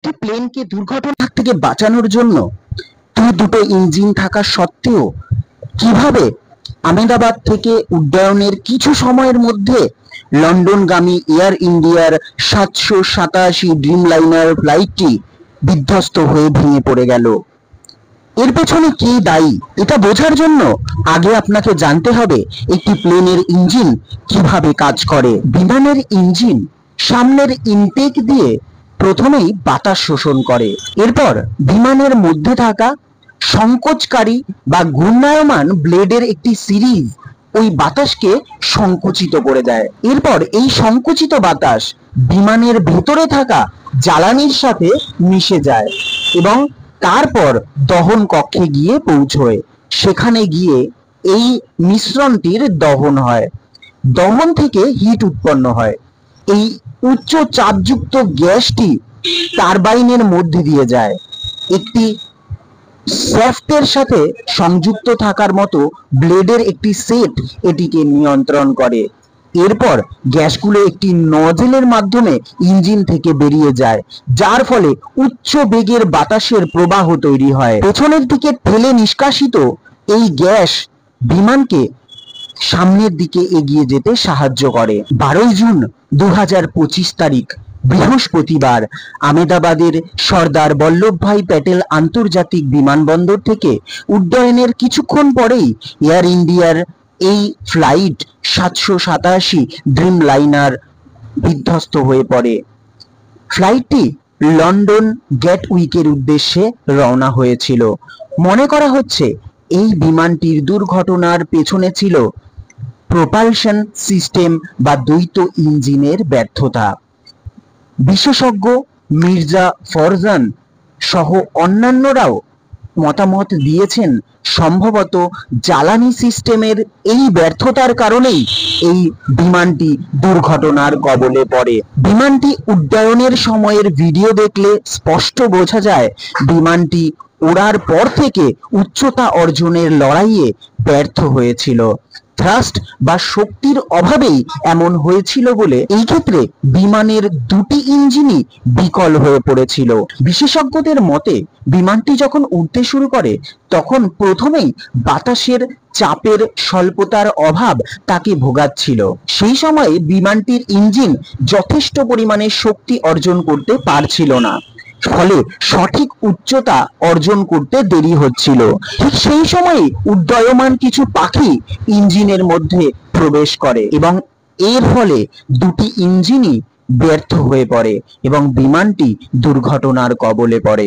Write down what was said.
একটি প্লেনকে দুর্ঘটনা থেকে বাঁচানোর জন্য দুটো ইঞ্জিন থাকা সত্ত্বেও কিভাবে আহমেদাবাদ থেকে উড্ডয়নের কিছু সময়ের মধ্যে লন্ডনগামী এয়ার ইন্ডিয়ার 787 ড্রিমলাইনার ফ্লাইটটি বিধ্বস্ত হয়ে ভেঙে পড়ে গেল, এর পেছনে কে দায়ী এটা বোঝার জন্য আগে আপনাকে জানতে হবে একটি প্লেনের ইঞ্জিন কিভাবে কাজ করে। বিমানের ইঞ্জিন সামনের ইনটেক দিয়ে প্রথমেই বাতাস শোষণ করে, এরপর বিমানের মধ্যে থাকা সংকোচকারী বা ঘূর্ণায়মান ব্লেডের একটি সিরিজ ওই বাতাসকে সংকুচিত করে দেয়। এরপর এই সংকুচিত বাতাস বিমানের ভেতরে থাকা জ্বালানির সাথে মিশে যায় এবং তারপর দহন কক্ষে গিয়ে পৌঁছয়। সেখানে গিয়ে এই মিশ্রণটির দহন হয়, দহন থেকে হিট উৎপন্ন হয়। এই উচ্চ চাপযুক্ত গ্যাসটি টারবাইনের মধ্যে দিয়ে যায়, একটি শ্যাফটের সাথে সংযুক্ত থাকার মতো ব্লেডের একটি সেট এটিকে নিয়ন্ত্রণ করে। এরপর গ্যাসগুলো একটি নজেলের মাধ্যমে ইঞ্জিন থেকে বেরিয়ে যায়, যার ফলে উচ্চ বেগের বাতাসের প্রবাহ তৈরি হয়। পেছনের দিকে ঠেলে নিষ্কাশিত এই গ্যাস বিমানকে সামনের দিকে এগিয়ে যেতে সাহায্য করে। 12 জুন 2025 তারিখ বৃহস্পতিবার আহমেদাবাদের সর্দার বল্লভভাই প্যাটেল আন্তর্জাতিক বিমানবন্দর থেকে উড্ডয়নের কিছুক্ষণ পরেই এয়ার ইন্ডিয়ার এই ফ্লাইট 787 ড্রিমলাইনার বিধ্বস্ত হয়ে পড়ে। ফ্লাইটটি লন্ডন গ্যাটউইকের উদ্দেশ্যে রওনা হয়েছিল। মনে করা হচ্ছে এই বিমানটির দুর্ঘটনার পেছনে ছিল প্রোপালশন সিস্টেম বা দ্বৈত ইঞ্জিনের ব্যর্থতা। বিশেষজ্ঞ মির্জা ফরজান সহ অন্যান্যরাও মতামত দিয়েছেন সম্ভবত জ্বালানি সিস্টেমের এই ব্যর্থতার কারণেই এই বিমানটি দুর্ঘটনার কবলে পড়ে। বিমানটি উড্ডয়নের সময়ের ভিডিও দেখলে স্পষ্ট বোঝা যায় বিমানটি ওড়ার পর থেকে উচ্চতা অর্জনের লড়াইয়ে ব্যর্থ হয়েছিল। থ্রাস্ট বা শক্তির অভাবেই এমন হয়েছিল বলে এই ক্ষেত্রে বিমানের দুটি ইঞ্জিনই বিকল হয়ে পড়েছিল। বিশেষজ্ঞদের মতে বিমানটি যখন উড়তে শুরু করে তখন প্রথমেই বাতাসের চাপের স্বল্পতার অভাব তাকে ভোগাচ্ছিল। সেই সময়ে বিমানটির ইঞ্জিন যথেষ্ট পরিমাণে শক্তি অর্জন করতে পারছিল না, ফলে সঠিক উচ্চতা অর্জন করতে দেরি হচ্ছিল। ঠিক সেই সময়ে উড্ডয়মান কিছু পাখি ইঞ্জিনের মধ্যে প্রবেশ করে এবং এর ফলে দুটি ইঞ্জিনই ব্যর্থ হয়ে পড়ে এবং বিমানটি দুর্ঘটনার কবলে পড়ে।